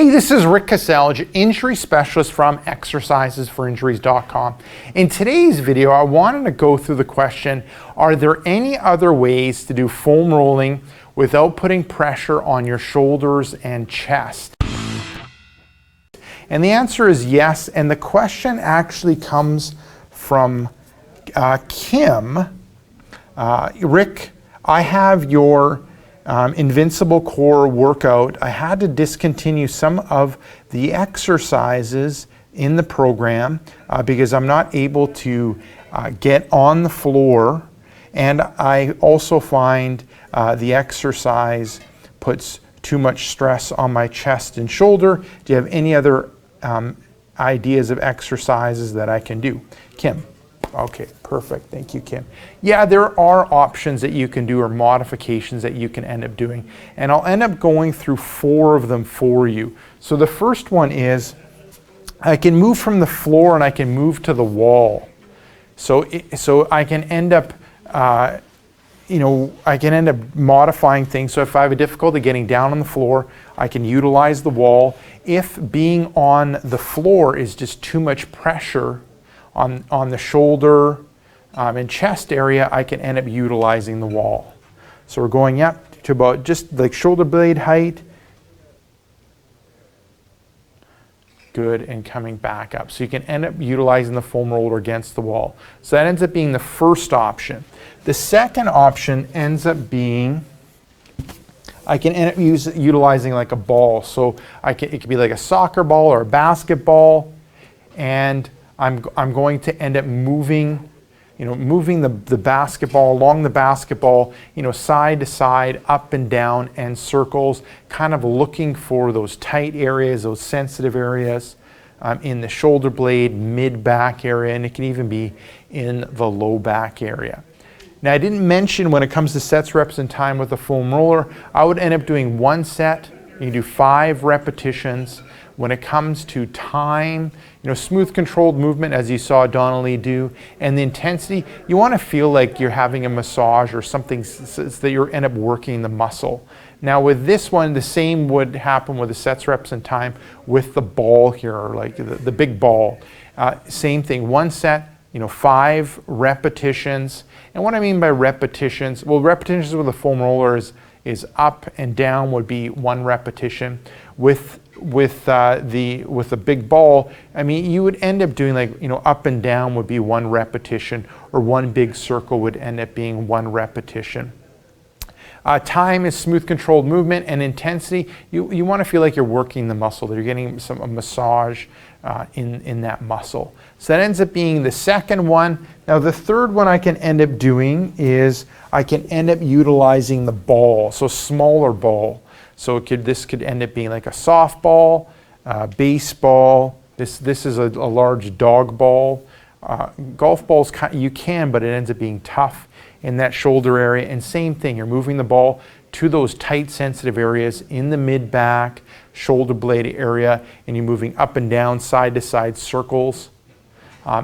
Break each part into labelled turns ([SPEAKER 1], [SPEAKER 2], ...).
[SPEAKER 1] Hey, this is Rick Kaselj, injury specialist from exercisesforinjuries.com. In today's video, I wanted to go through the question, are there any other ways to do foam rolling without putting pressure on your shoulders and chest? And the answer is yes, and the question actually comes from Kim. Rick, I have your Invincible Core workout. I had to discontinue some of the exercises in the program because I'm not able to get on the floor, and I also find the exercise puts too much stress on my chest and shoulder. Do you have any other ideas of exercises that I can do? Kim. Okay, perfect. Thank you, Kim. Yeah, there are options that you can do or modifications that you can end up doing. And I'll end up going through 4 of them for you. So the first one is I can move from the floor and I can move to the wall. So I can end up, I can end up modifying things. So if I have a difficulty getting down on the floor, I can utilize the wall. If being on the floor is just too much pressure on the shoulder and chest area, I can end up utilizing the wall. So we're going up to about just like shoulder blade height. Good, and coming back up. So you can end up utilizing the foam roller against the wall. So that ends up being the first option. The second option ends up being I can end up utilizing like a ball. So it could be like a soccer ball or a basketball, and I'm going to end up moving the basketball along the basketball, side to side, up and down, and circles, kind of looking for those tight areas, those sensitive areas in the shoulder blade, mid-back area, and it can even be in the low back area. Now, I didn't mention when it comes to sets, reps, and time with the foam roller, I would end up doing 1 set. You can do 5 repetitions. When it comes to time, smooth controlled movement, as you saw Donna-Lee do, and the intensity, you want to feel like you're having a massage or something so that you end up working the muscle. Now with this one, the same would happen with the sets, reps, and time with the ball here, or like the big ball. Same thing, 1 set, 5 repetitions. And what I mean by repetitions, well, repetitions with a foam roller is up and down would be 1 repetition. With the big ball, I mean, you would end up doing like, up and down would be 1 repetition, or 1 big circle would end up being 1 repetition. Time is smooth controlled movement, and intensity, you want to feel like you're working the muscle, that you're getting a massage in that muscle. So that ends up being the second one. Now the third one I can end up doing is I can end up utilizing the ball, so smaller ball. So this could end up being like a softball, baseball. This is a large dog ball. Golf balls, you can, but it ends up being tough in that shoulder area. And same thing, you're moving the ball to those tight, sensitive areas in the mid-back, shoulder blade area, and you're moving up and down, side to side circles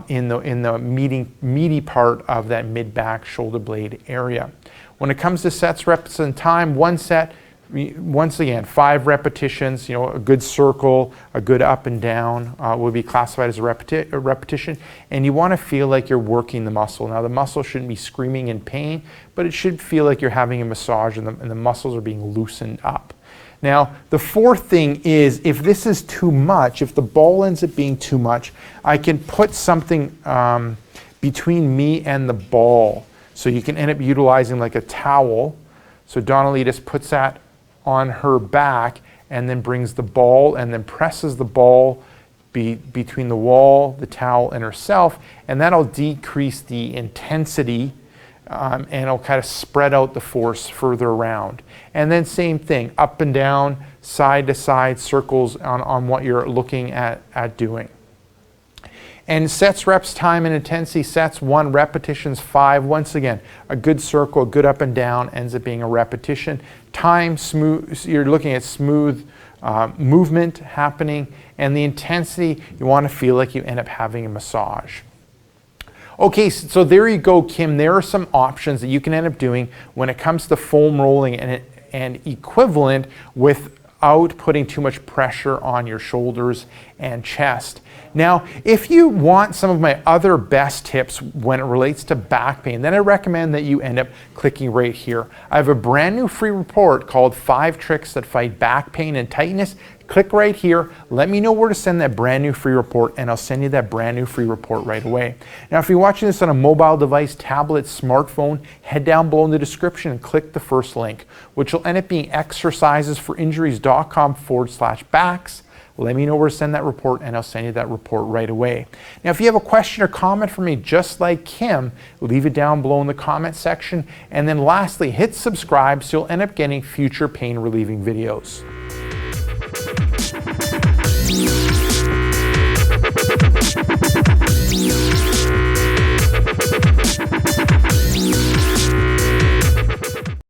[SPEAKER 1] in the meaty part of that mid-back shoulder blade area. When it comes to sets, reps, and time, 1 set, once again, 5 repetitions, a good circle, a good up and down will be classified as a repetition. And you want to feel like you're working the muscle. Now, the muscle shouldn't be screaming in pain, but it should feel like you're having a massage and the muscles are being loosened up. Now, the fourth thing is, if this is too much, if the ball ends up being too much, I can put something between me and the ball. So you can end up utilizing like a towel. So Donna-Lee just puts that on her back and then brings the ball and then presses the ball between the wall, the towel, and herself, and that'll decrease the intensity and it'll kind of spread out the force further around. And then same thing, up and down, side to side circles on what you're looking at doing. And sets, reps, time, and intensity, sets 1, repetitions 5. Once again, a good circle, a good up and down ends up being a repetition. Time, smooth, you're looking at smooth movement happening, and the intensity, you want to feel like you end up having a massage. Okay, so there you go, Kim. There are some options that you can end up doing when it comes to foam rolling and equivalent with without putting too much pressure on your shoulders and chest. Now, if you want some of my other best tips when it relates to back pain, then I recommend that you end up clicking right here. I have a brand new free report called 5 Tricks That Fight Back Pain and Tightness. Click right here, let me know where to send that brand new free report, and I'll send you that brand new free report right away. Now, if you're watching this on a mobile device, tablet, smartphone, head down below in the description and click the first link, which will end up being exercisesforinjuries.com/backs. Let me know where to send that report, and I'll send you that report right away. Now, if you have a question or comment for me, just like Kim, leave it down below in the comment section. And then lastly, hit subscribe so you'll end up getting future pain relieving videos.